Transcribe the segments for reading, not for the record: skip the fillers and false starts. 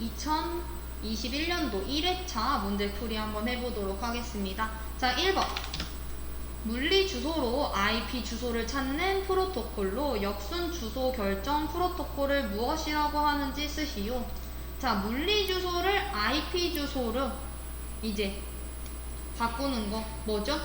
2021년도 1회차 문제풀이 한번 해보도록 하겠습니다. 자, 1번. 물리 주소로 IP 주소를 찾는 프로토콜로 역순 주소 결정 프로토콜을 무엇이라고 하는지 쓰시오. 자, 물리 주소를 IP 주소로 이제 바꾸는 거 뭐죠?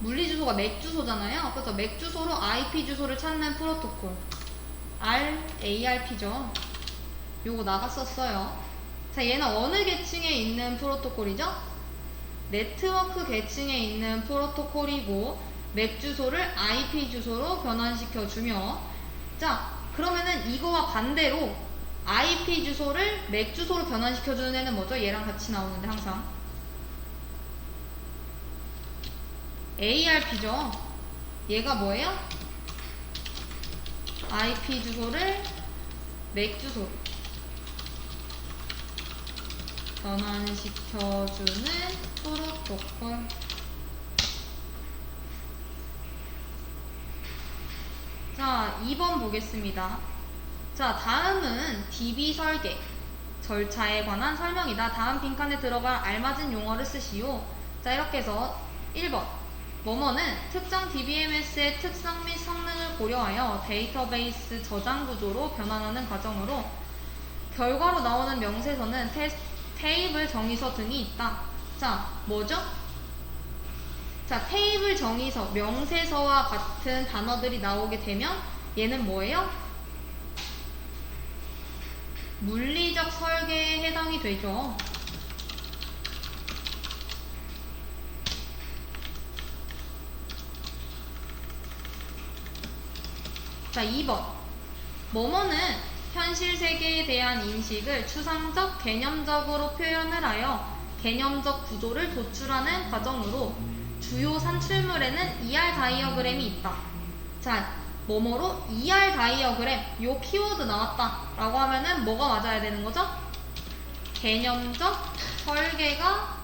물리 주소가 맥 주소잖아요. 그래서 맥 주소로 IP 주소를 찾는 프로토콜 ARP죠. 요거 나갔었어요. 자, 얘는 어느 계층에 있는 프로토콜이죠? 네트워크 계층에 있는 프로토콜이고 맥 주소를 IP 주소로 변환시켜 주며, 자, 그러면은 이거와 반대로 IP 주소를 맥 주소로 변환시켜 주는 애는 뭐죠? 얘랑 같이 나오는데 항상 ARP죠. 얘가 뭐예요? IP 주소를 맥 주소로 변환시켜주는 프로토콜. 자, 2번 보겠습니다. 자, 다음은 DB 설계 절차에 관한 설명이다. 다음 빈칸에 들어갈 알맞은 용어를 쓰시오. 자, 이렇게 해서 1번. 뭐뭐는 특정 DBMS의 특성 및 성능을 고려하여 데이터베이스 저장 구조로 변환하는 과정으로 결과로 나오는 명세서는 테이블 정의서 등이 있다. 자, 뭐죠? 자, 테이블 정의서, 명세서와 같은 단어들이 나오게 되면 얘는 뭐예요? 물리적 설계에 해당이 되죠. 자, 2번. 뭐뭐는 현실 세계에 대한 인식을 추상적, 개념적으로 표현을 하여 개념적 구조를 도출하는 과정으로 주요 산출물에는 ER 다이어그램이 있다. 자, 뭐뭐로 ER 다이어그램, 요 키워드 나왔다 라고 하면은 뭐가 맞아야 되는 거죠? 개념적 설계가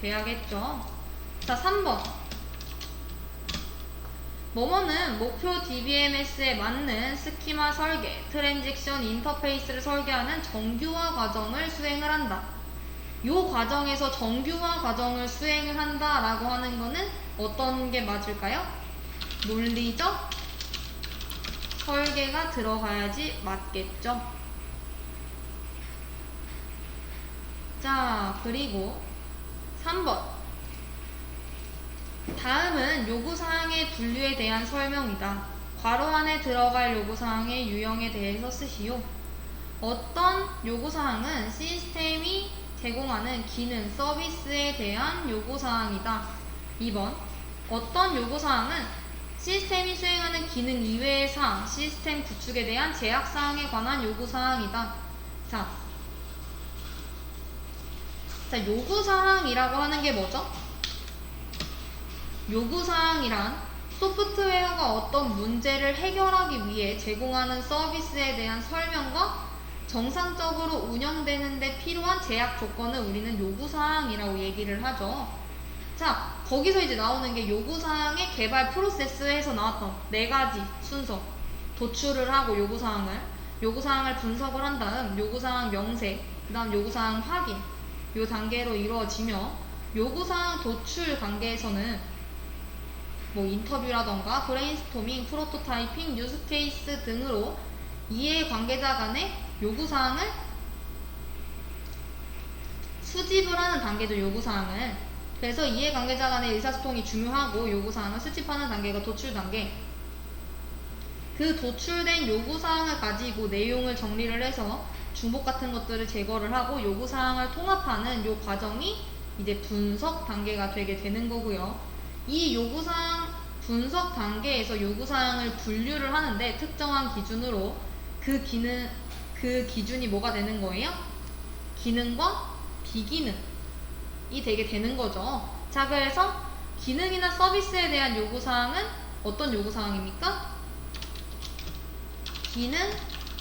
돼야겠죠. 자, 3번. 뭐뭐는 목표 DBMS에 맞는 스키마 설계, 트랜지션 인터페이스를 설계하는 정규화 과정을 수행을 한다. 요 과정에서 정규화 과정을 수행을 한다 라고 하는 거는 어떤 게 맞을까요? 논리적 설계가 들어가야지 맞겠죠. 자, 그리고 3번. 다음은 요구사항의 분류에 대한 설명이다. 괄호 안에 들어갈 요구사항의 유형에 대해서 쓰시오. 어떤 요구사항은 시스템이 제공하는 기능, 서비스에 대한 요구사항이다. 2번. 어떤 요구사항은 시스템이 수행하는 기능 이외의 사항, 시스템 구축에 대한 제약사항에 관한 요구사항이다. 자, 요구사항이라고 하는 게 뭐죠? 요구사항이란 소프트웨어가 어떤 문제를 해결하기 위해 제공하는 서비스에 대한 설명과 정상적으로 운영되는 데 필요한 제약 조건을 우리는 요구사항이라고 얘기를 하죠. 자, 거기서 이제 나오는 게 요구사항의 개발 프로세스에서 나왔던 4가지 순서. 도출을 하고 요구사항을 분석을 한 다음 요구사항 명세, 그 다음 요구사항 확인, 요 단계로 이루어지며, 요구사항 도출 단계에서는 뭐 인터뷰라던가 브레인스토밍, 프로토타이핑, 유스케이스 등으로 이해관계자 간의 요구사항을 수집을 하는 단계죠. 요구사항을. 그래서 이해관계자 간의 의사소통이 중요하고 요구사항을 수집하는 단계가 도출 단계. 그 도출된 요구사항을 가지고 내용을 정리를 해서 중복 같은 것들을 제거를 하고 요구사항을 통합하는 요 과정이 이제 분석 단계가 되게 되는 거고요. 이 요구사항 분석 단계에서 요구사항을 분류를 하는데 특정한 기준으로 그 기준이 뭐가 되는 거예요? 기능과 비기능이 되게 되는 거죠. 자, 그래서 기능이나 서비스에 대한 요구사항은 어떤 요구사항입니까? 기능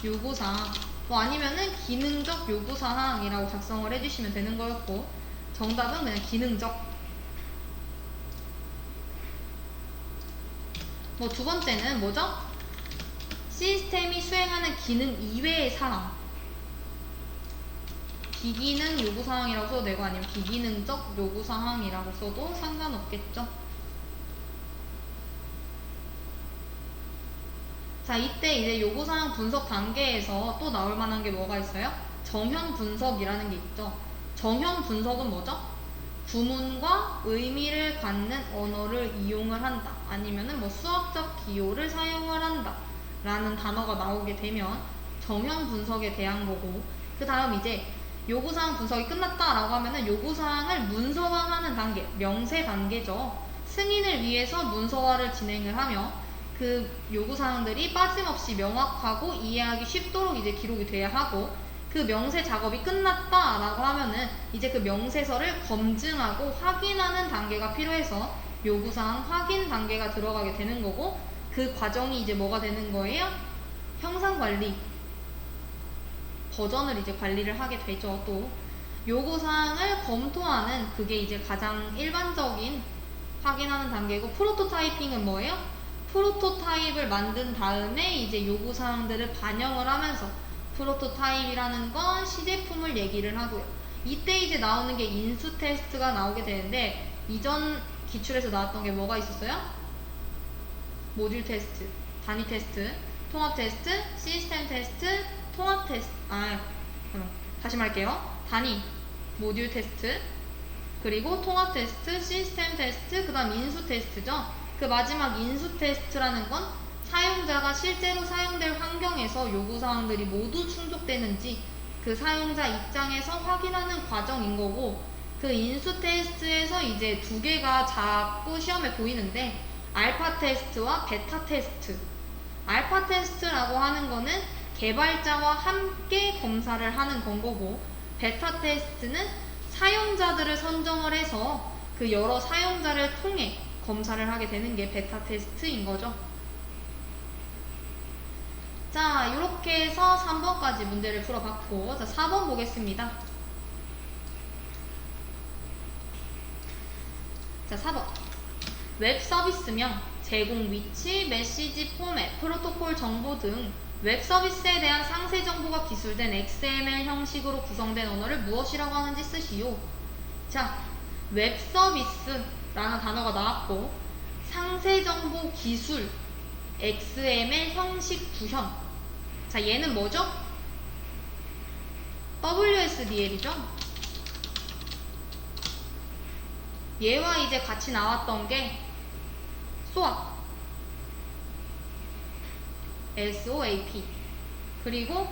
요구사항, 뭐 아니면은 기능적 요구사항이라고 작성을 해주시면 되는 거였고, 정답은 그냥 기능적. 뭐 두 번째는 뭐죠? 시스템이 수행하는 기능 이외의 사항. 비기능 요구사항이라고 써도 되고 아니면 비기능적 요구사항이라고 써도 상관없겠죠. 자, 이때 이제 요구사항 분석 단계에서 또 나올 만한 게 뭐가 있어요? 정형 분석이라는 게 있죠. 정형 분석은 뭐죠? 구문과 의미를 갖는 언어를 이용을 한다. 아니면은 뭐 수학적 기호를 사용을 한다. 라는 단어가 나오게 되면 정형 분석에 대한 거고, 그 다음 이제 요구사항 분석이 끝났다라고 하면은 요구사항을 문서화하는 단계, 명세 단계죠. 승인을 위해서 문서화를 진행을 하며 그 요구사항들이 빠짐없이 명확하고 이해하기 쉽도록 이제 기록이 돼야 하고, 그 명세 작업이 끝났다라고 하면은 이제 그 명세서를 검증하고 확인하는 단계가 필요해서 요구사항 확인 단계가 들어가게 되는 거고, 그 과정이 이제 뭐가 되는 거예요? 형상관리 버전을 이제 관리를 하게 되죠. 또 요구사항을 검토하는 그게 이제 가장 일반적인 확인하는 단계고, 프로토타이핑은 뭐예요? 프로토타입을 만든 다음에 이제 요구사항들을 반영을 하면서, 프로토타입이라는 건 시제품을 얘기를 하고요. 이때 이제 나오는 게 인수 테스트가 나오게 되는데, 이전 기출에서 나왔던 게 뭐가 있었어요? 모듈 테스트, 단위 테스트, 통합 테스트, 시스템 테스트, 통합 테스트, 다시 말할게요. 단위, 모듈 테스트, 그리고 통합 테스트, 시스템 테스트, 그 다음 인수 테스트죠. 그 마지막 인수 테스트라는 건 사용자가 실제로 사용될 환경에서 요구사항들이 모두 충족되는지 그 사용자 입장에서 확인하는 과정인 거고, 그 인수 테스트에서 이제 두 개가 자꾸 시험에 보이는데, 알파 테스트와 베타 테스트. 알파 테스트라고 하는 거는 개발자와 함께 검사를 하는 건 거고, 베타 테스트는 사용자들을 선정을 해서 그 여러 사용자를 통해 검사를 하게 되는 게 베타 테스트인 거죠. 자, 이렇게 해서 3번까지 문제를 풀어봤고, 자, 4번 보겠습니다. 자, 4번. 웹 서비스명, 제공 위치, 메시지 포맷, 프로토콜 정보 등 웹 서비스에 대한 상세 정보가 기술된 XML 형식으로 구성된 언어를 무엇이라고 하는지 쓰시오. 자, 웹 서비스라는 단어가 나왔고, 상세 정보 기술, XML 형식 구현. 자, 얘는 뭐죠? WSDL이죠. 얘와 이제 같이 나왔던 게 SOAP, SOAP, 그리고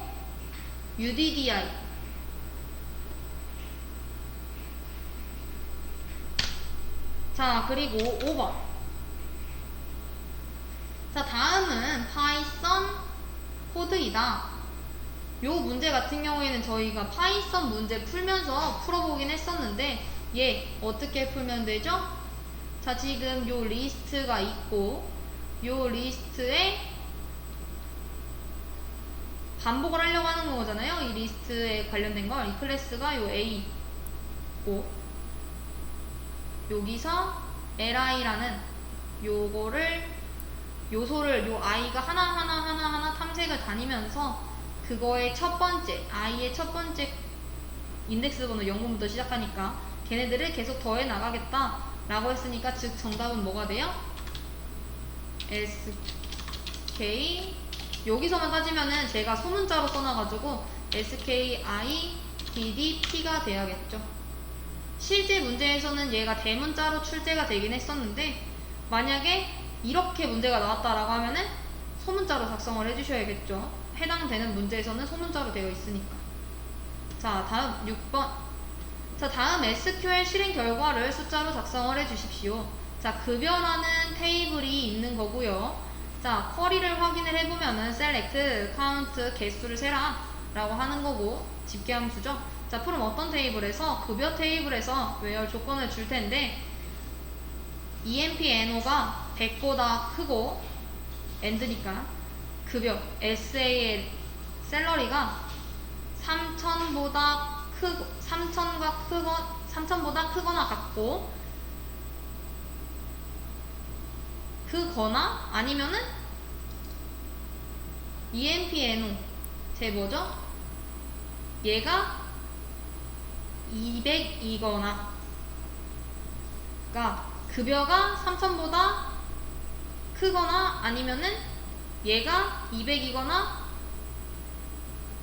UDDI. 자, 그리고 5번. 자, 다음은 파이썬 코드이다. 요 문제 같은 경우에는 저희가 파이썬 문제 풀면서 풀어보긴 했었는데, 얘 어떻게 풀면 되죠? 자, 지금 요 리스트가 있고, 요 리스트에 반복을 하려고 하는 거잖아요. 이 리스트에 관련된 걸. 이 클래스가 요 A고, 여기서 li라는 요거를, 요소를 요 i가 하나하나 탐색을 다니면서 그거의 첫 번째, i의 첫 번째 인덱스 번호 0번부터 시작하니까 걔네들을 계속 더해 나가겠다 라고 했으니까, 즉 정답은 뭐가 돼요? SK, 여기서만 따지면은 제가 소문자로 써놔가지고 SKIDDP가 돼야겠죠. 실제 문제에서는 얘가 대문자로 출제가 되긴 했었는데, 만약에 이렇게 문제가 나왔다라고 하면은 소문자로 작성을 해주셔야겠죠. 해당되는 문제에서는 소문자로 되어 있으니까. 자, 다음 6번. 자, 다음 SQL 실행 결과를 숫자로 작성을 해주십시오. 자, 급여라는 테이블이 있는 거고요. 자, 쿼리를 확인을 해보면은 select, count, 개수를 세라 라고 하는 거고, 집계함수죠. 자, 프롬 어떤 테이블에서? 급여 테이블에서 where 조건을 줄 텐데, EMP-NO가 100보다 크고, AND니까 급여 SAL 샐러리가 3,000보다 크고, 3,000보다 크거나 같고, 그거나 아니면은 EMPNO 제 뭐죠? 얘가 200이거나 그러니까 급여가 3000보다 크거나 아니면은 얘가 200이거나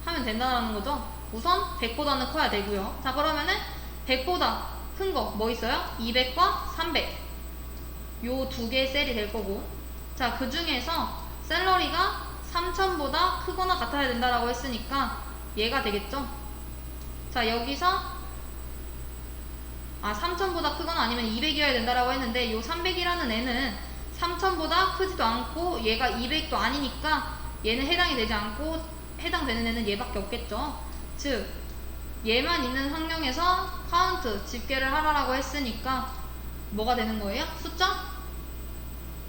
하면 된다는 거죠. 우선 100보다는 커야 되고요. 자, 그러면은 100보다 큰 거 뭐 있어요? 200과 300 요 두 개의 셀이 될 거고, 자, 그 중에서 샐러리가 3000보다 크거나 같아야 된다라고 했으니까 얘가 되겠죠. 자, 여기서 3000보다 크거나 아니면 200이어야 된다라고 했는데 요 300이라는 애는 3000보다 크지도 않고 얘가 200도 아니니까 얘는 해당이 되지 않고 해당되는 애는 얘밖에 없겠죠. 즉 얘만 있는 환경에서 카운트 집계를 하라고 했으니까 뭐가 되는 거예요? 숫자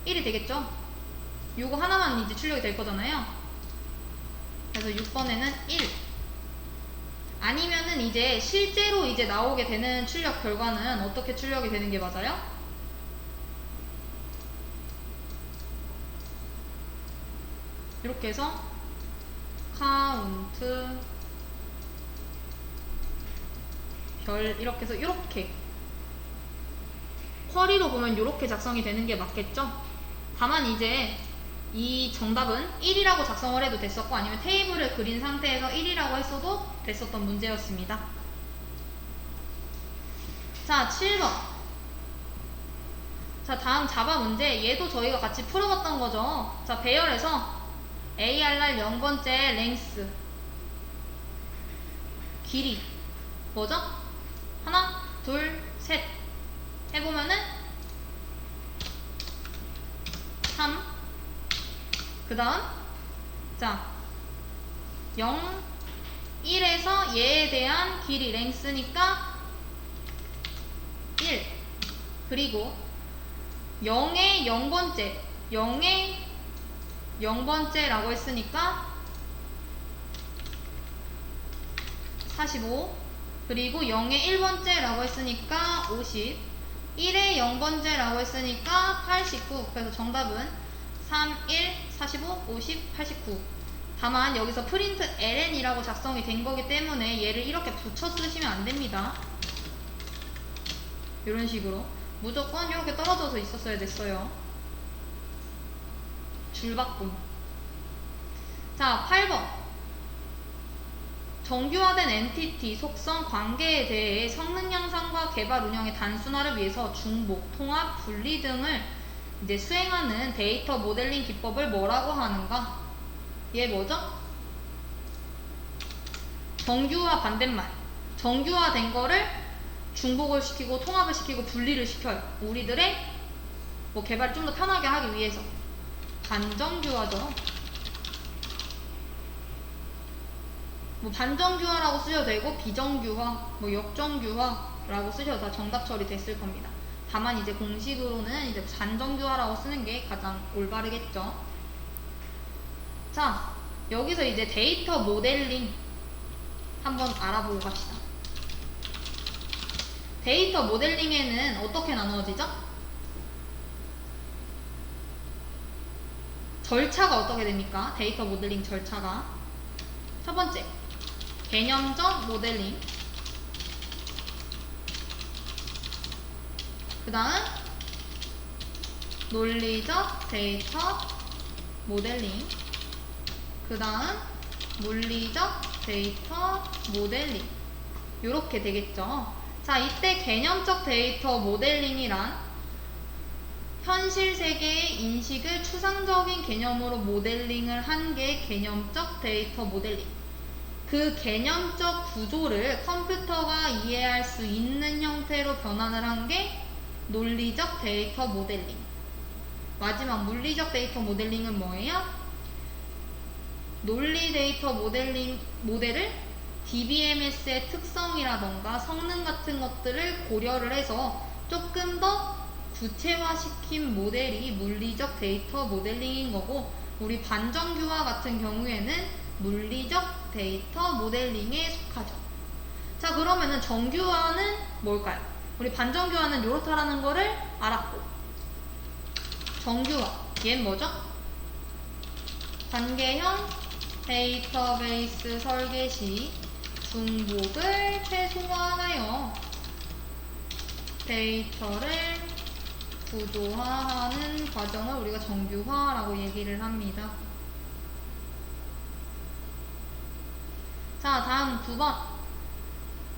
1이 되겠죠. 요거 하나만 이제 출력이 될 거잖아요. 그래서 6번에는 1. 아니면은 이제 실제로 이제 나오게 되는 출력 결과는 어떻게 출력이 되는 게 맞아요? 이렇게 해서 카운트 별 이렇게 해서 이렇게 쿼리로 보면 이렇게 작성이 되는 게 맞겠죠? 다만 이제 이 정답은 1이라고 작성을 해도 됐었고 아니면 테이블을 그린 상태에서 1이라고 했어도 됐었던 문제였습니다. 자, 7번. 자, 다음 자바 문제. 얘도 저희가 같이 풀어봤던 거죠. 자, 배열에서 ARR 0번째 랭스 길이 뭐죠? 하나, 둘, 셋 해보면은 3. 그 다음 자 0, 1에서 얘에 대한 길이 랭스니까 1. 그리고 0의 0번째 0의 0번째라고 했으니까 45. 그리고 0의 1번째라고 했으니까 50. 1의 0번째라고 했으니까 89. 그래서 정답은 3, 1, 45, 50, 89. 다만 여기서 프린트 ln이라고 작성이 된 거기 때문에 얘를 이렇게 붙여 쓰시면 안 됩니다. 이런 식으로 무조건 이렇게 떨어져서 있었어야 됐어요. 줄바꿈. 자, 8번. 정규화된 엔티티, 속성, 관계에 대해 성능 향상과 개발 운영의 단순화를 위해서 중복, 통합, 분리 등을 이제 수행하는 데이터 모델링 기법을 뭐라고 하는가? 얘 뭐죠? 정규화 반대말. 정규화된 거를 중복을 시키고 통합을 시키고 분리를 시켜요. 우리들의 뭐 개발을 좀 더 편하게 하기 위해서. 반정규화죠. 뭐 반정규화라고 쓰셔도 되고 비정규화, 뭐 역정규화라고 쓰셔도 다 정답 처리 됐을 겁니다. 다만 이제 공식으로는 이제 반정규화라고 쓰는 게 가장 올바르겠죠. 자, 여기서 이제 데이터 모델링 한번 알아보고 갑시다. 데이터 모델링에는 어떻게 나누어지죠? 절차가 어떻게 됩니까? 데이터 모델링 절차가 첫 번째, 개념적 모델링. 그 다음 논리적 데이터 모델링. 그 다음 물리적 데이터 모델링. 요렇게 되겠죠. 자, 이때 개념적 데이터 모델링이란 현실 세계의 인식을 추상적인 개념으로 모델링을 한 게 개념적 데이터 모델링. 그 개념적 구조를 컴퓨터가 이해할 수 있는 형태로 변환을 한 게 논리적 데이터 모델링. 마지막 물리적 데이터 모델링은 뭐예요? 논리 데이터 모델을 DBMS의 특성이라던가 성능 같은 것들을 고려를 해서 조금 더 구체화시킨 모델이 물리적 데이터 모델링인 거고, 우리 반정규화 같은 경우에는 물리적 데이터 모델링에 속하죠. 자, 그러면은 정규화는 뭘까요? 우리 반정규화는 요렇다라는 거를 알았고, 정규화. 얘는 뭐죠? 관계형 데이터베이스 설계 시 중복을 최소화하여 데이터를 구조화하는 과정을 우리가 정규화라고 얘기를 합니다. 자, 다음 9번.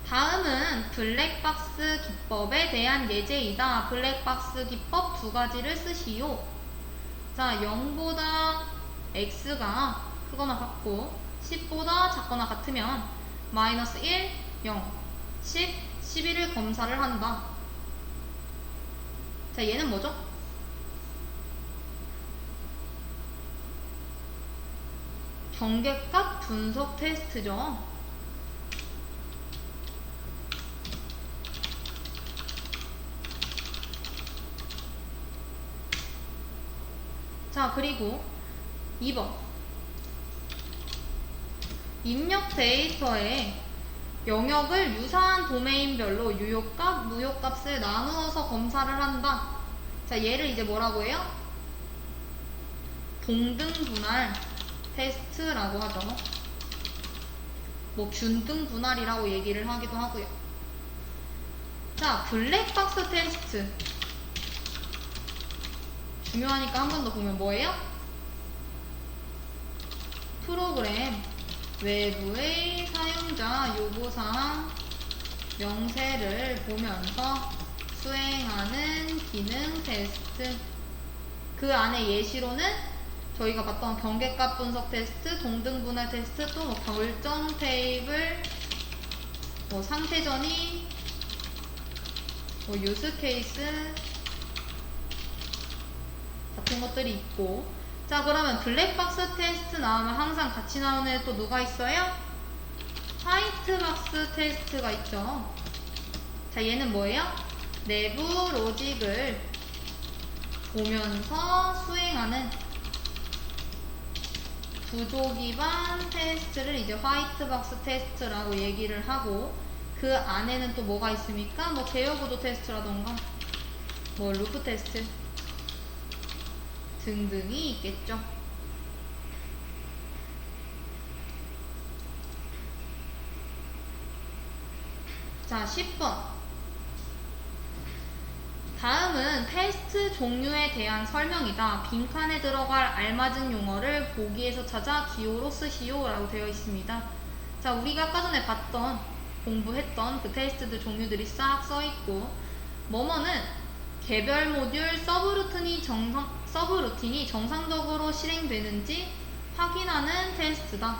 다음은 블랙박스 기법에 대한 예제이다. 블랙박스 기법 두 가지를 쓰시오. 자, 0보다 x가 크거나 같고 10보다 작거나 같으면 마이너스 1, 0, 10, 11을 검사를 한다. 자, 얘는 뭐죠? 경계값 분석 테스트죠. 자, 그리고 2번. 입력 데이터에 영역을 유사한 도메인별로 유효값, 무효값을 나누어서 검사를 한다. 자, 얘를 이제 뭐라고 해요? 동등분할 테스트라고 하죠. 뭐 균등분할이라고 얘기를 하기도 하고요. 자, 블랙박스 테스트. 중요하니까 한 번 더 보면 뭐예요? 프로그램 외부의 사용자 요구사항 명세를 보면서 수행하는 기능 테스트. 그 안에 예시로는 저희가 봤던 경계값 분석 테스트, 동등분할 테스트, 또 뭐 결정 테이블, 뭐 상태전이, 뭐 유스 케이스 같은 것들이 있고. 자, 그러면 블랙박스 테스트 나오면 항상 같이 나오는 애 또 누가 있어요? 화이트박스 테스트가 있죠. 자, 얘는 뭐예요? 내부 로직을 보면서 수행하는 구조 기반 테스트를 이제 화이트박스 테스트라고 얘기를 하고, 그 안에는 또 뭐가 있습니까? 뭐 제어 구조 테스트라던가 뭐 루프 테스트 등등이 있겠죠. 자, 10번. 다음은 테스트 종류에 대한 설명이다. 빈칸에 들어갈 알맞은 용어를 보기에서 찾아 기호로 쓰시오 라고 되어 있습니다. 자, 우리가 아까 전에 봤던, 공부했던 그 테스트들 종류들이 싹 써있고, 뭐뭐는 개별 모듈 서브루틴이 정상적으로 실행되는지 확인하는 테스트다.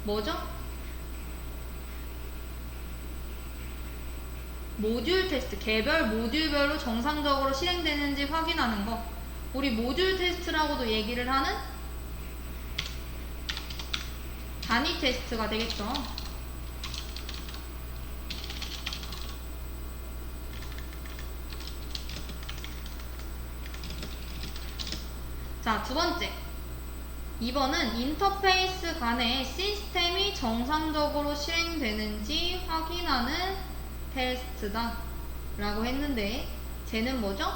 뭐죠? 모듈 테스트, 개별 모듈별로 정상적으로 실행되는지 확인하는 거. 우리 모듈 테스트라고도 얘기를 하는 단위 테스트가 되겠죠. 자, 두 번째. 2번은 인터페이스 간의 시스템이 정상적으로 실행되는지 확인하는 테스트다 라고 했는데, 쟤는 뭐죠?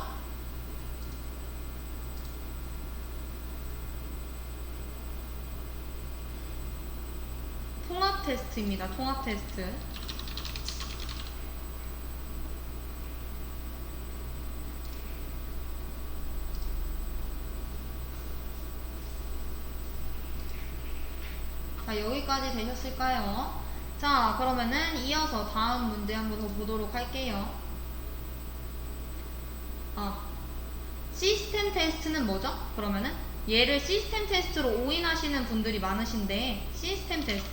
통합 테스트입니다. 통합 테스트. 자, 여기까지 되셨을까요? 자, 그러면은 이어서 다음 문제 한번 더 보도록 할게요. 시스템 테스트는 뭐죠? 그러면은 얘를 시스템 테스트로 오인하시는 분들이 많으신데, 시스템 테스트.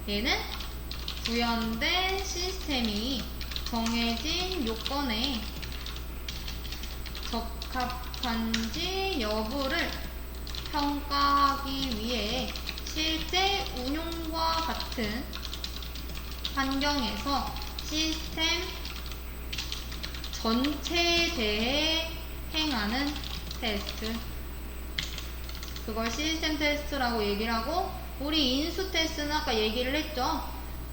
얘는 구현된 시스템이 정해진 요건에 적합한지 여부를 평가하기 위해 실제 운용과 같은 환경에서 시스템 전체에 대해 행하는 테스트. 그걸 시스템 테스트라고 얘기를 하고, 우리 인수 테스트는 아까 얘기를 했죠.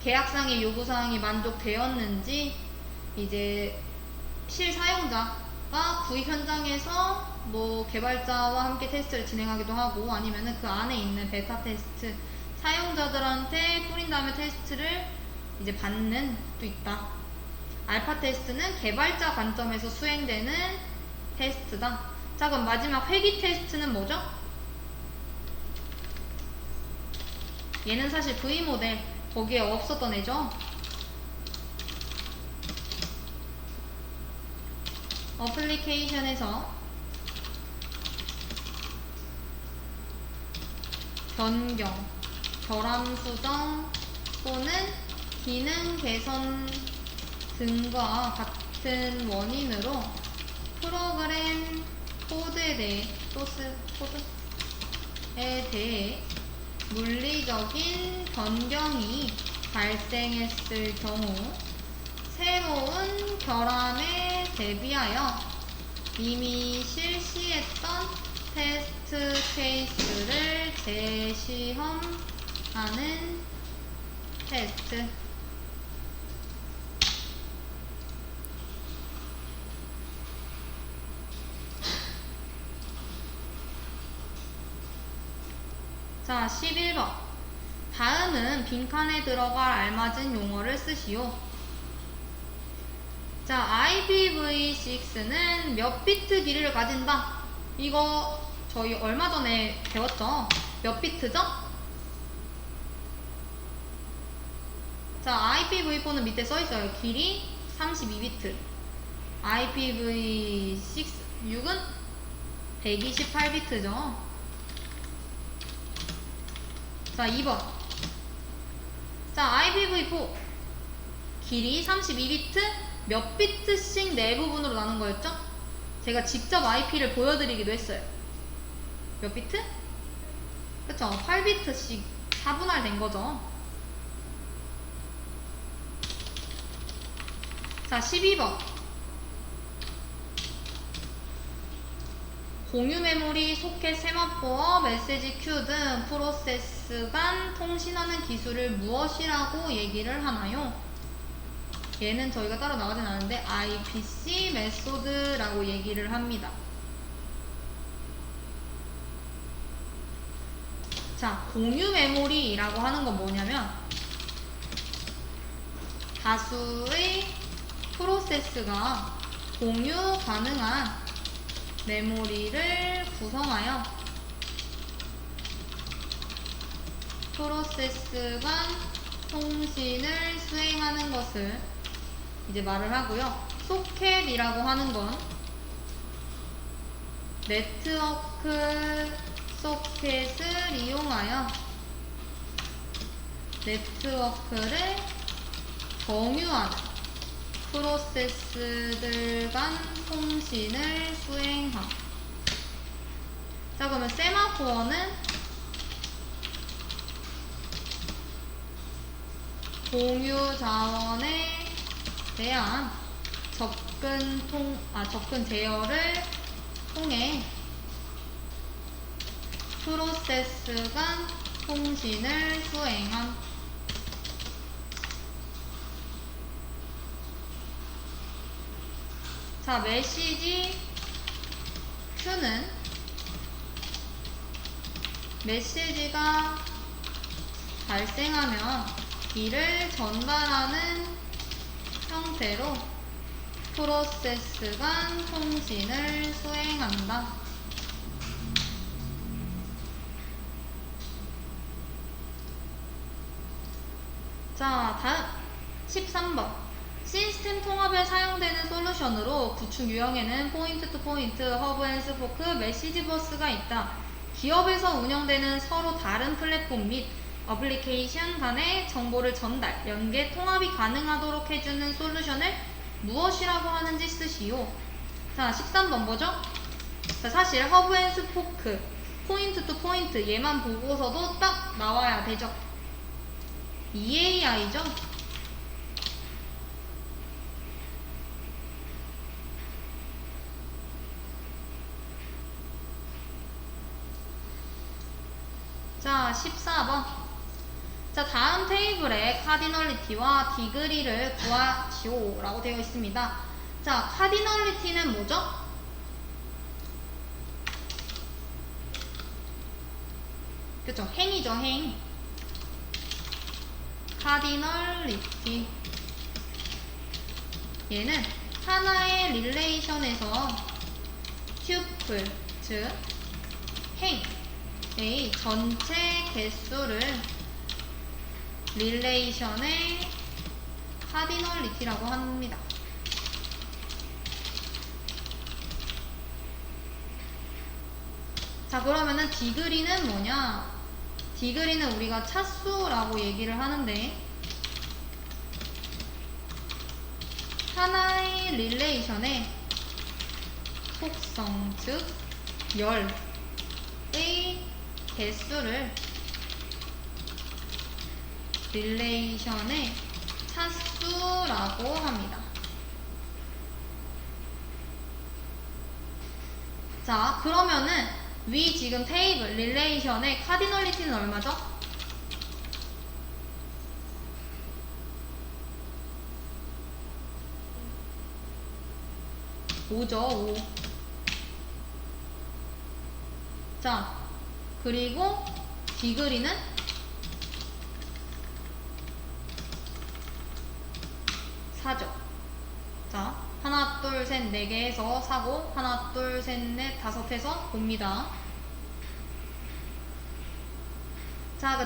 계약상의 요구사항이 만족되었는지, 이제 실사용자가 구입 현장에서 뭐 개발자와 함께 테스트를 진행하기도 하고 아니면은 그 안에 있는 베타 테스트 사용자들한테 뿌린 다음에 테스트를 이제 받는 것도 있다. 알파 테스트는 개발자 관점에서 수행되는 테스트다. 자, 그럼 마지막 회귀 테스트는 뭐죠? 얘는 사실 V모델 거기에 없었던 애죠. 어플리케이션에서 변경, 결함 수정 또는 기능 개선 등과 같은 원인으로 프로그램 코드에 대해 물리적인 변경이 발생했을 경우 새로운 결함에 대비하여 이미 실시했던 테스트 케이스를 재시험하는 테스트. 자, 11번. 다음은 빈칸에 들어갈 알맞은 용어를 쓰시오. 자, IPv6는 몇 비트 길이를 가진다. 이거 저희 얼마 전에 배웠죠? 몇 비트죠? 자, IPv4는 밑에 써있어요. 길이 32비트. IPv6은 128비트죠. 자, 2번. 자, IPv4 길이 32비트 몇 비트씩 네 부분으로 나눈 거였죠? 제가 직접 IP를 보여드리기도 했어요. 몇 비트? 그쵸? 8비트씩 4분할 된 거죠. 자, 12번. 공유 메모리, 소켓, 세마포어, 메시지 큐 등 프로세스 간 통신하는 기술을 무엇이라고 얘기를 하나요? 얘는 저희가 따로 나가진 않은데 IPC 메소드라고 얘기를 합니다. 자, 공유 메모리라고 하는 건 뭐냐면 다수의 프로세스가 공유 가능한 메모리를 구성하여 프로세스 간 통신을 수행하는 것을 이제 말을 하고요. 소켓이라고 하는 건 네트워크 소켓을 이용하여 네트워크를 공유하는 프로세스들 간 통신을 수행함. 자, 그러면 세마포어는 공유 자원에 대한 접근 제어를 통해 프로세스 간 통신을 수행함. 자, 메시지 큐는 메시지가 발생하면 이를 전달하는 형태로 프로세스 간 통신을 수행한다. 자, 다음 13번. 시스템 통합에 사용되는 솔루션으로 구축 유형에는 포인트 투 포인트, 허브 앤 스포크, 메시지 버스가 있다. 기업에서 운영되는 서로 다른 플랫폼 및 어플리케이션 간의 정보를 전달, 연계, 통합이 가능하도록 해주는 솔루션을 무엇이라고 하는지 쓰시오. 자, 13번 뭐죠? 자, 사실 허브 앤 스포크, 포인트 투 포인트 얘만 보고서도 딱 나와야 되죠. EAI죠? 자, 14번. 자, 다음 테이블에 카디널리티와 디그리를 구하시오 라고 되어 있습니다. 자, 카디널리티는 뭐죠? 그쵸, 행이죠, 행. 카디널리티. 얘는 하나의 릴레이션에서 튜플, 즉 행의 전체 개수를 릴레이션의 카디널리티라고 합니다. 자, 그러면은 디그리는 뭐냐? 디그리는 우리가 차수라고 얘기를 하는데, 하나의 릴레이션의 속성, 즉 열의 개수를 릴레이션의 차수라고 합니다. 자, 그러면은 위 지금 테이블 릴레이션의 카디널리티는 얼마죠? 5죠, 5. 자, 그리고 디그리는 4죠. 자, 하나, 둘, 셋, 네 개에서 4고, 하나, 둘, 셋, 넷, 다섯 해서 봅니다. 자,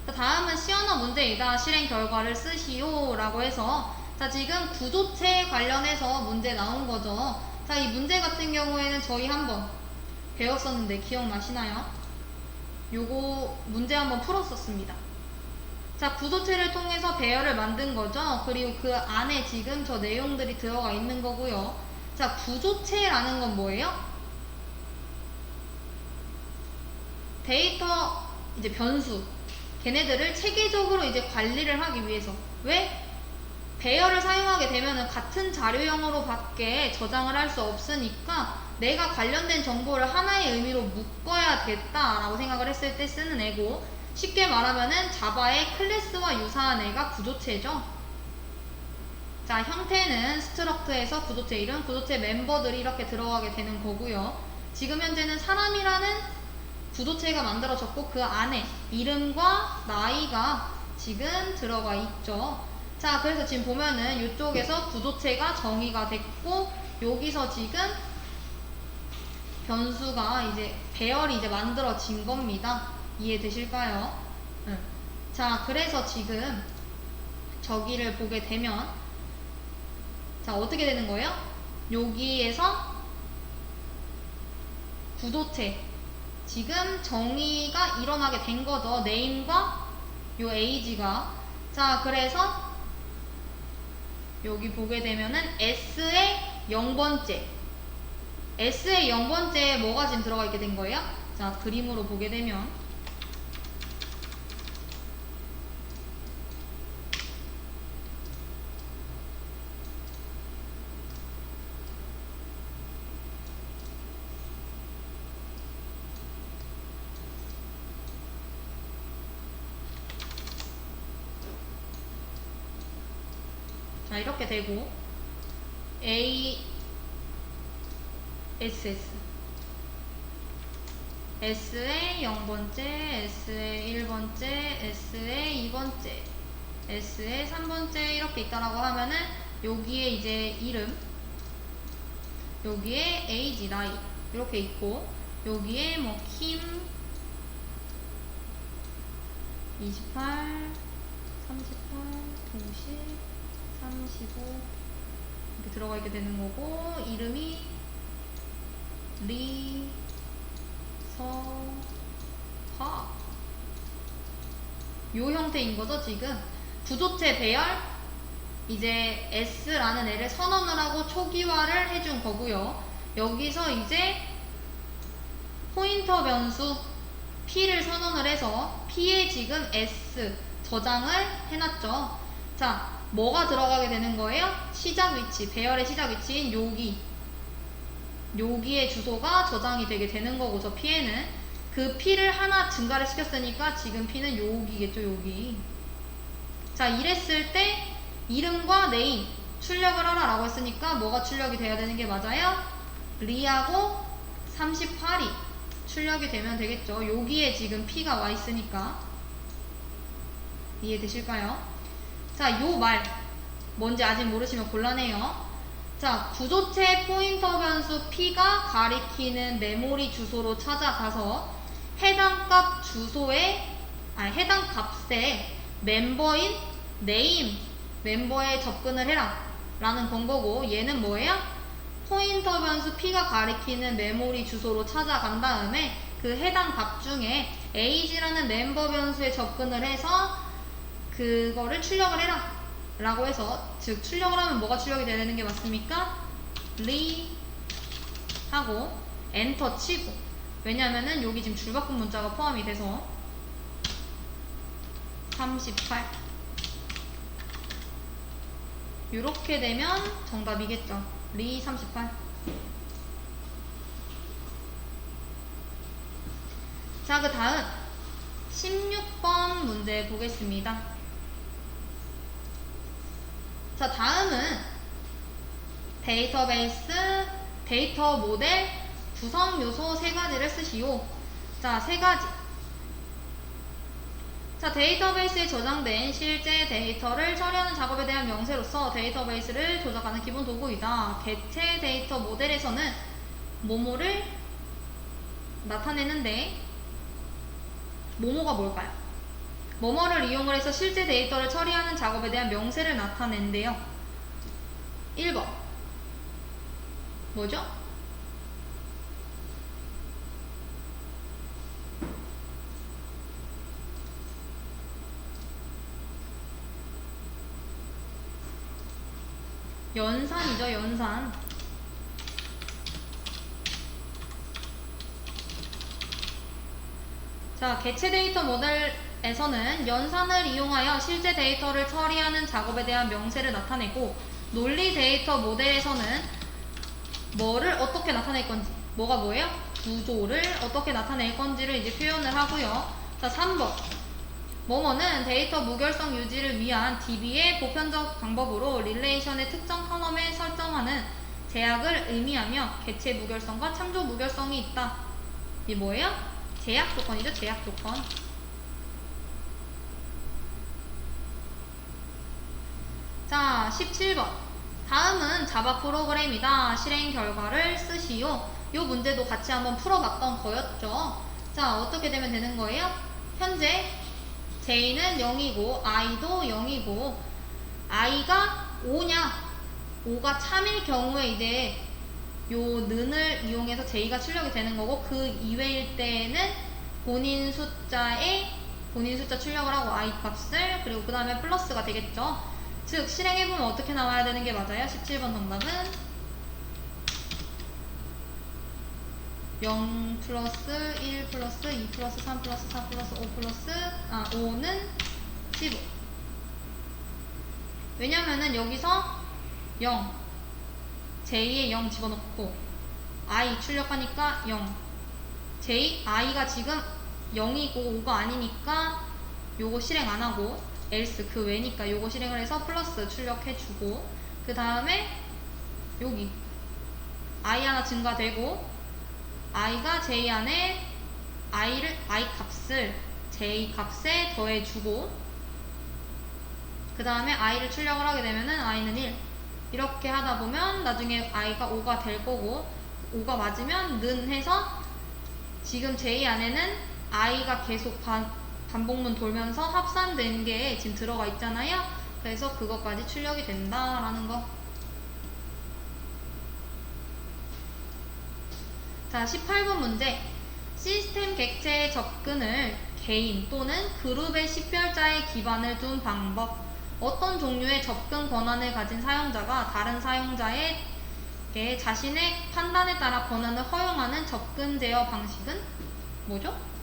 다음은 시언어 문제이다. 실행 결과를 쓰시오. 라고 해서, 자, 지금 구조체 관련해서 문제 나온 거죠. 자, 이 문제 같은 경우에는 저희 한번 배웠었는데 기억나시나요? 요거 문제 한번 풀었었습니다. 자, 구조체를 통해서 배열을 만든 거죠. 그리고 그 안에 지금 저 내용들이 들어가 있는 거고요. 자, 구조체라는 건 뭐예요? 데이터 이제 변수, 걔네들을 체계적으로 이제 관리를 하기 위해서. 왜? 배열을 사용하게 되면은 같은 자료형으로 밖에 저장을 할 수 없으니까 내가 관련된 정보를 하나의 의미로 묶어야겠다라고 생각을 했을 때 쓰는 애고, 쉽게 말하면은 자바의 클래스와 유사한 애가 구조체죠. 자, 형태는 스트럭트에서 구조체 이름, 구조체 멤버들이 이렇게 들어가게 되는 거고요. 지금 현재는 사람이라는 구조체가 만들어졌고 그 안에 이름과 나이가 지금 들어가 있죠. 자, 그래서 지금 보면은 이쪽에서 구조체가 정의가 됐고, 여기서 지금 변수가 이제 배열이 이제 만들어진 겁니다. 이해되실까요? 응. 자, 그래서 지금 저기를 보게 되면, 자, 어떻게 되는 거예요? 여기에서 구조체 지금 정의가 일어나게 된 거죠. 네임과 요 에이지가. 자, 그래서 여기 보게 되면은 S의 0번째, S의 0번째에 뭐가 지금 들어가 있게 된 거예요? 자, 그림으로 보게 되면 자, 이렇게 되고 A, SS, S의 0번째, S의 1번째, S의 2번째, S의 3번째 이렇게 있다라고 하면은 여기에 이제 이름, 여기에 에이지, 나이 이렇게 있고, 여기에 뭐 킴 28, 38, 50, 35 이렇게 들어가 있게 되는 거고, 이름이 리, 서, 화, 요 형태인 거죠. 지금 구조체 배열 이제 S라는 애를 선언을 하고 초기화를 해준 거고요. 여기서 이제 포인터 변수 P를 선언을 해서 P에 지금 S 저장을 해놨죠. 자, 뭐가 들어가게 되는 거예요? 시작 위치, 배열의 시작 위치인 여기의 주소가 저장이 되게 되는 거고, 저 P에는 그 P를 하나 증가를 시켰으니까 지금 P는 여기겠죠, 여기. 자, 이랬을 때 이름과 네임, 출력을 하라라고 했으니까 뭐가 출력이 돼야 되는 게 맞아요? 리하고 38이 출력이 되면 되겠죠. 여기에 지금 P가 와 있으니까. 이해되실까요? 자, 요 말 뭔지 아직 모르시면 곤란해요. 자, 구조체 포인터 변수 P가 가리키는 메모리 주소로 찾아가서 해당 값에 멤버인 name 멤버에 접근을 해라 라는 건 거고, 얘는 뭐예요? 포인터 변수 P가 가리키는 메모리 주소로 찾아간 다음에 그 해당 값 중에 age라는 멤버 변수에 접근을 해서 그거를 출력을 해라 라고 해서, 즉 출력을 하면 뭐가 출력이 돼야 되는 게 맞습니까? 리 하고 엔터 치고, 왜냐면은 여기 지금 줄바꿈 문자가 포함이 돼서 38 이렇게 되면 정답이겠죠. 리 38. 자, 그 다음 16번 문제 보겠습니다. 자, 다음은 데이터베이스, 데이터 모델, 구성 요소 3가지를 쓰시오. 자, 3가지. 자, 데이터베이스에 저장된 실제 데이터를 처리하는 작업에 대한 명세로서 데이터베이스를 조작하는 기본 도구이다. 개체 데이터 모델에서는 뭐뭐를 나타내는데, 뭐뭐가 뭘까요? 뭐뭐를 이용을 해서 실제 데이터를 처리하는 작업에 대한 명세를 나타낸대요. 1번 뭐죠? 연산이죠, 연산. 자, 개체 데이터 모델에서는 연산을 이용하여 실제 데이터를 처리하는 작업에 대한 명세를 나타내고, 논리 데이터 모델에서는 뭐를 어떻게 나타낼 건지, 뭐가 뭐예요? 구조를 어떻게 나타낼 건지를 이제 표현을 하고요. 자, 3번 뭐뭐는 데이터 무결성 유지를 위한 DB의 보편적 방법으로 릴레이션의 특정 컬럼에 설정하는 제약을 의미하며 개체 무결성과 참조 무결성이 있다. 이게 뭐예요? 제약 조건이죠, 제약 조건. 자, 17번. 다음은 자바 프로그램이다. 실행 결과를 쓰시오. 이 문제도 같이 한번 풀어봤던 거였죠. 자, 어떻게 되면 되는 거예요? 현재 J는 0이고 I도 0이고, I가 5냐 5가 참일 경우에 이제 요 는을 이용해서 J가 출력이 되는 거고, 그 이외일 때에는 본인 숫자 출력을 하고 I 값을, 그리고 그 다음에 플러스가 되겠죠. 즉 실행해보면 어떻게 나와야 되는 게 맞아요? 17번 정답은 0 플러스 1 플러스 2 플러스 3 플러스 4 플러스 5 플러스 5는 15. 왜냐면은 여기서 0 J에 0 집어넣고 I 출력하니까 0 I가 지금 0이고 5가 아니니까 요거 실행 안하고 else 그 외니까 요거 실행을 해서 플러스 출력해주고, 그 다음에 여기 I 하나 증가되고 I가 J 안에 I 값을 J 값에 더해주고, 그 다음에 I를 출력을 하게 되면은 I는 1 이렇게 하다 보면 나중에 I가 5가 될 거고, 5가 맞으면 는 해서 지금 J 안에는 I가 계속 반복문 돌면서 합산된 게 지금 들어가 있잖아요. 그래서 그것까지 출력이 된다라는 거. 자, 18번 문제. 시스템 객체의 접근을 개인 또는 그룹의 식별자에 기반을 둔 방법. 어떤 종류의 접근 권한을 가진 사용자가 다른 사용자에게 자신의 판단에 따라 권한을 허용하는 접근 제어 방식은 뭐죠?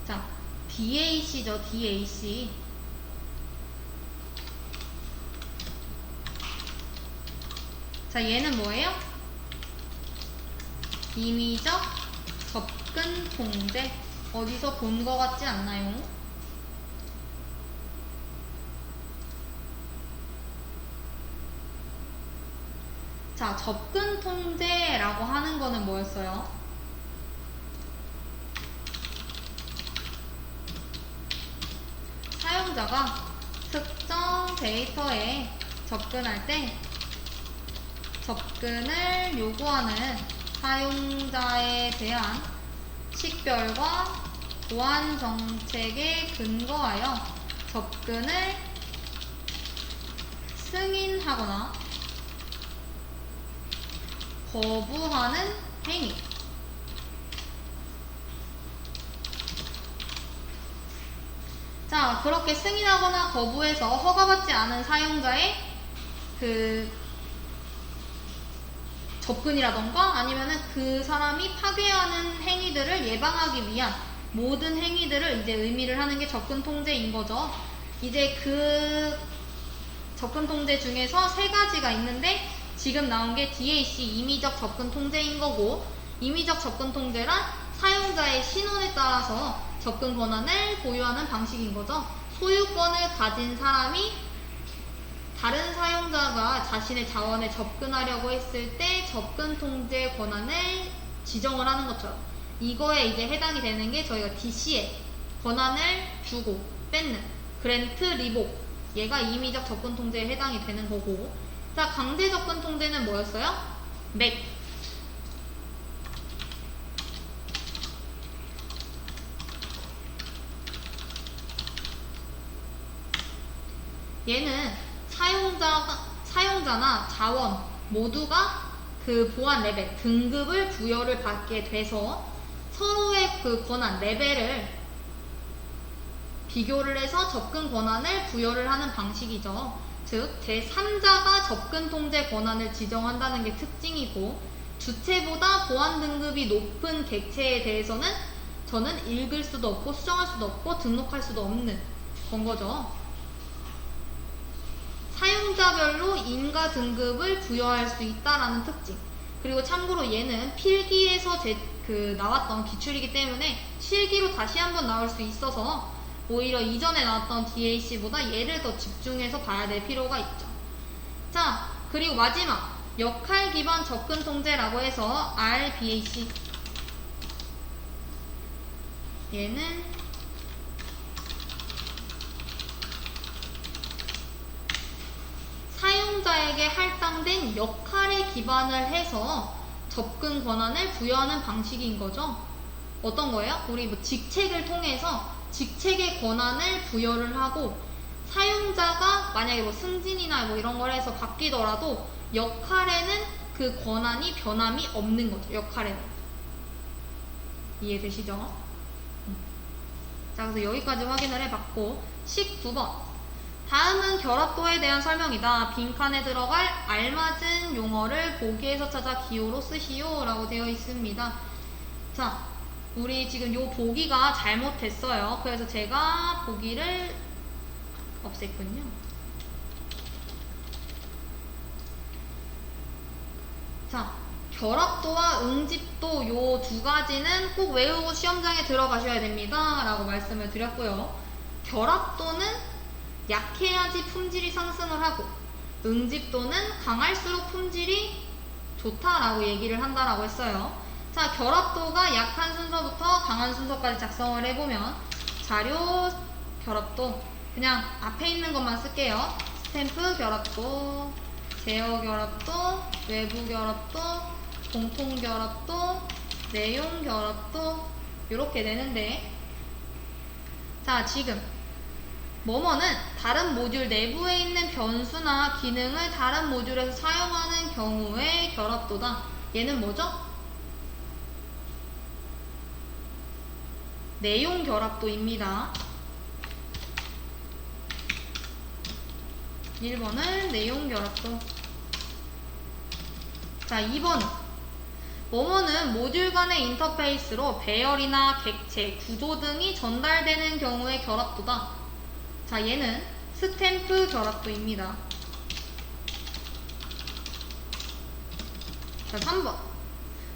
자, DAC죠, DAC. 자, 얘는 뭐예요? 임의적 접근 통제. 어디서 본 거 같지 않나요? 자, 접근 통제라고 하는 거는 뭐였어요? 사용자가 특정 데이터에 접근할 때 접근을 요구하는 사용자에 대한 식별과 보안 정책에 근거하여 접근을 승인하거나 거부하는 행위. 자, 그렇게 승인하거나 거부해서 허가받지 않은 사용자의 그 접근이라던가 아니면은 그 사람이 파괴하는 행위들을 예방하기 위한 모든 행위들을 이제 의미를 하는 게 접근 통제인 거죠. 이제 그 접근 통제 중에서 세 가지가 있는데 지금 나온 게 DAC 임의적 접근 통제인 거고, 임의적 접근 통제란 사용자의 신원에 따라서 접근 권한을 보유하는 방식인 거죠. 소유권을 가진 사람이 다른 사용자가 자신의 자원에 접근하려고 했을 때 접근 통제 권한을 지정을 하는 것처럼 이거에 이제 해당이 되는 게 저희가 DC에 권한을 주고 뺏는 그랜트 리복, 얘가 임의적 접근 통제에 해당이 되는 거고, 자, 강제 접근 통제는 뭐였어요? 맥. 얘는 사용자나 자원 모두가 그 보안 레벨, 등급을 부여를 받게 돼서 서로의 그 권한, 레벨을 비교를 해서 접근 권한을 부여를 하는 방식이죠. 즉, 제3자가 접근 통제 권한을 지정한다는 게 특징이고, 주체보다 보안 등급이 높은 객체에 대해서는 저는 읽을 수도 없고 수정할 수도 없고 등록할 수도 없는 건 거죠. 사용자별로 인가 등급을 부여할 수 있다라는 특징. 그리고 참고로 얘는 필기에서 나왔던 기출이기 때문에 실기로 다시 한번 나올 수 있어서 오히려 이전에 나왔던 DAC보다 얘를 더 집중해서 봐야 될 필요가 있죠. 자, 그리고 마지막 역할 기반 접근 통제라고 해서 RBAC. 얘는 사용자에게 할당된 역할에 기반을 해서 접근 권한을 부여하는 방식인 거죠. 어떤 거예요? 우리 뭐 직책을 통해서 직책의 권한을 부여를 하고, 사용자가 만약에 뭐 승진이나 뭐 이런 걸 해서 바뀌더라도 역할에는 그 권한이 변함이 없는 거죠. 역할에는. 이해되시죠? 자, 그래서 여기까지 확인을 해봤고, 19번. 다음은 결합도에 대한 설명이다. 빈칸에 들어갈 알맞은 용어를 보기에서 찾아 기호로 쓰시오 라고 되어 있습니다. 자, 우리 지금 요 보기가 잘못됐어요. 그래서 제가 보기를 없앴군요. 자, 결합도와 응집도 요 두 가지는 꼭 외우고 시험장에 들어가셔야 됩니다 라고 말씀을 드렸고요. 결합도는 약해야지 품질이 상승을 하고, 응집도는 강할수록 품질이 좋다라고 얘기를 한다라고 했어요. 자, 결합도가 약한 순서부터 강한 순서까지 작성을 해보면, 자료 결합도 그냥 앞에 있는 것만 쓸게요. 스탬프 결합도, 제어 결합도, 외부 결합도, 공통 결합도, 내용 결합도, 이렇게 되는데, 자, 지금 뭐뭐는 다른 모듈 내부에 있는 변수나 기능을 다른 모듈에서 사용하는 경우의 결합도다. 얘는 뭐죠? 내용 결합도입니다. 1번은 내용 결합도. 자, 2번은 뭐뭐는 모듈 간의 인터페이스로 배열이나 객체, 구조 등이 전달되는 경우의 결합도다. 자, 얘는 스탬프 결합도입니다. 자, 3번.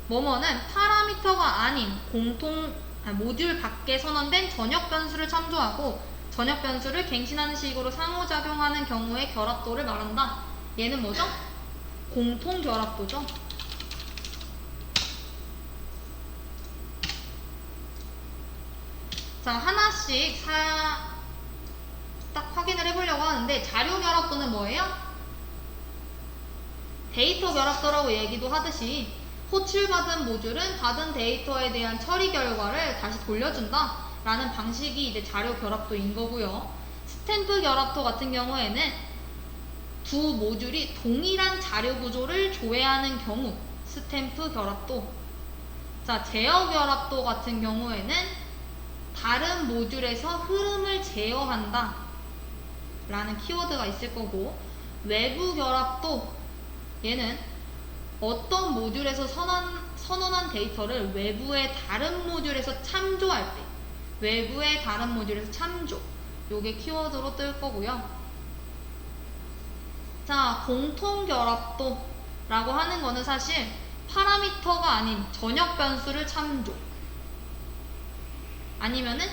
뭐뭐는 파라미터가 아닌 모듈 밖에 선언된 전역 변수를 참조하고 전역 변수를 갱신하는 식으로 상호작용하는 경우의 결합도를 말한다. 얘는 뭐죠? 공통 결합도죠. 자, 하나씩 딱 확인을 해보려고 하는데, 자료 결합도는 뭐예요? 데이터 결합도라고 얘기도 하듯이 호출받은 모듈은 받은 데이터에 대한 처리 결과를 다시 돌려준다 라는 방식이 이제 자료 결합도인 거고요. 스탬프 결합도 같은 경우에는 두 모듈이 동일한 자료 구조를 조회하는 경우 스탬프 결합도. 자, 제어 결합도 같은 경우에는 다른 모듈에서 흐름을 제어한다 라는 키워드가 있을 거고, 외부 결합도, 얘는 어떤 모듈에서 선언한 데이터를 외부의 다른 모듈에서 참조할 때, 외부의 다른 모듈에서 참조, 요게 키워드로 뜰 거고요. 자, 공통 결합도 라고 하는 거는 사실 파라미터가 아닌 전역 변수를 참조, 아니면은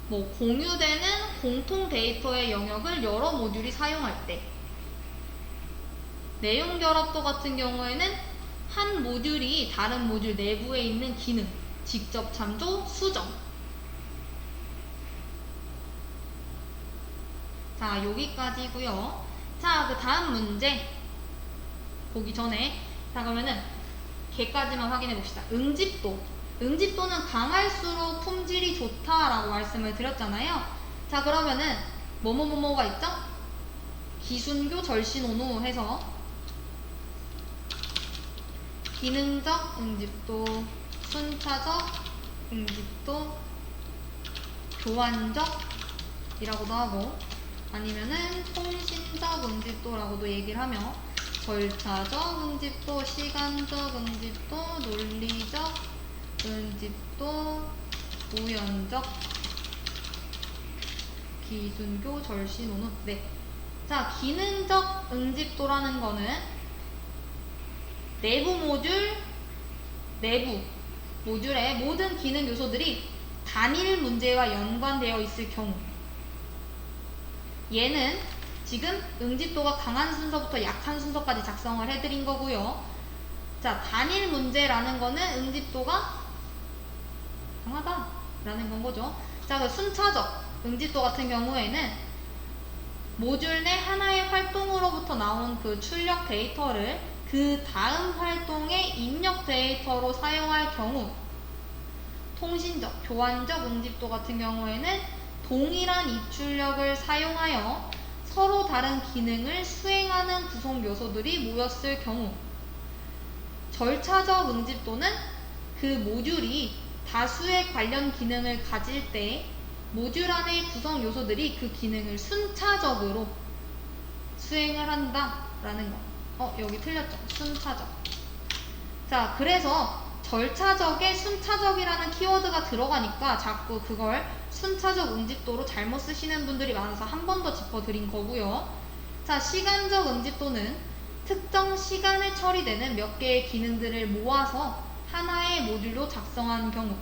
뭐 공유되는 공통 데이터의 영역을 여러 모듈이 사용할 때, 내용 결합도 같은 경우에는 한 모듈이 다른 모듈 내부에 있는 기능, 직접 참조, 수정. 자, 여기까지고요. 자, 그 다음 문제 보기 전에, 자, 그러면은 걔까지만 확인해 봅시다. 응집도. 응집도는 강할수록 품질이 좋다라고 말씀을 드렸잖아요. 자, 그러면은 뭐뭐뭐뭐가 있죠? 기순교 절신온우 해서 기능적 응집도, 순차적 응집도, 교환적이라고도 하고, 아니면은 통신적 응집도라고도 얘기를 하며, 절차적 응집도, 시간적 응집도, 논리적 응집도, 우연적, 기순교 절신온우. 네. 자, 기능적 응집도라는 거는 내부 모듈의 모든 기능 요소들이 단일 문제와 연관되어 있을 경우, 얘는 지금 응집도가 강한 순서부터 약한 순서까지 작성을 해드린 거고요. 자, 단일 문제라는 거는 응집도가 강하다라는 건 거죠. 자, 그 순차적 응집도 같은 경우에는 모듈 내 하나의 활동으로부터 나온 그 출력 데이터를 그 다음 활동의 입력 데이터로 사용할 경우, 통신적, 교환적 응집도 같은 경우에는 동일한 입출력을 사용하여 서로 다른 기능을 수행하는 구성 요소들이 모였을 경우, 절차적 응집도는 그 모듈이 다수의 관련 기능을 가질 때 모듈 안의 구성 요소들이 그 기능을 순차적으로 수행을 한다라는 거. 여기 틀렸죠? 순차적. 자, 그래서 절차적에 순차적이라는 키워드가 들어가니까 자꾸 그걸 순차적 응집도로 잘못 쓰시는 분들이 많아서 한 번 더 짚어드린 거고요. 자, 시간적 응집도는 특정 시간에 처리되는 몇 개의 기능들을 모아서 하나의 모듈로 작성한 경우,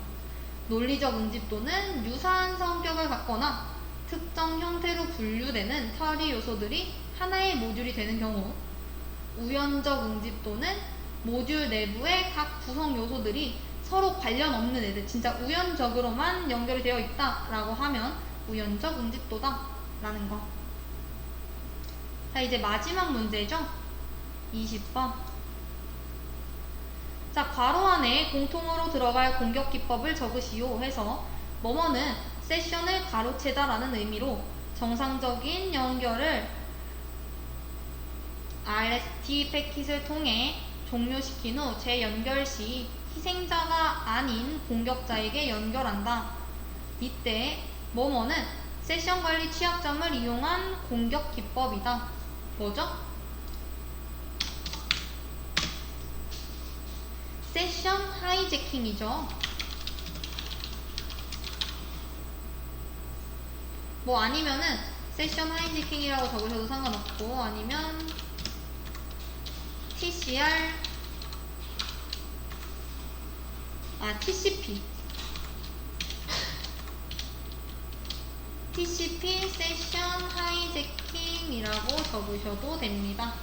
논리적 응집도는 유사한 성격을 갖거나 특정 형태로 분류되는 처리 요소들이 하나의 모듈이 되는 경우, 우연적 응집도는 모듈 내부의 각 구성 요소들이 서로 관련 없는 애들, 진짜 우연적으로만 연결이 되어 있다라고 하면 우연적 응집도다 라는 거. 자, 이제 마지막 문제죠. 20번. 자, 괄호 안에 공통으로 들어갈 공격 기법을 적으시오 해서 뭐뭐는 세션을 가로채다 라는 의미로 정상적인 연결을 RST 패킷을 통해 종료시킨 후 재연결 시 희생자가 아닌 공격자에게 연결한다. 이때 뭐뭐는 세션 관리 취약점을 이용한 공격 기법이다. 뭐죠? 세션 하이제킹이죠. 뭐 아니면은 세션 하이제킹이라고 적으셔도 상관없고, 아니면 TCR TCP. TCP 세션 하이제킹이라고 적으셔도 됩니다.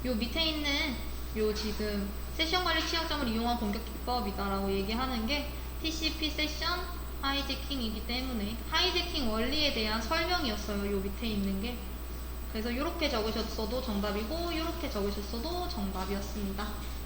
요 밑에 있는 요 지금 세션 관리 취약점을 이용한 공격 기법이다라고 얘기하는 게 TCP 세션 하이제킹이기 때문에 하이제킹 원리에 대한 설명이었어요. 요 밑에 있는 게. 그래서 이렇게 적으셨어도 정답이고 이렇게 적으셨어도 정답이었습니다.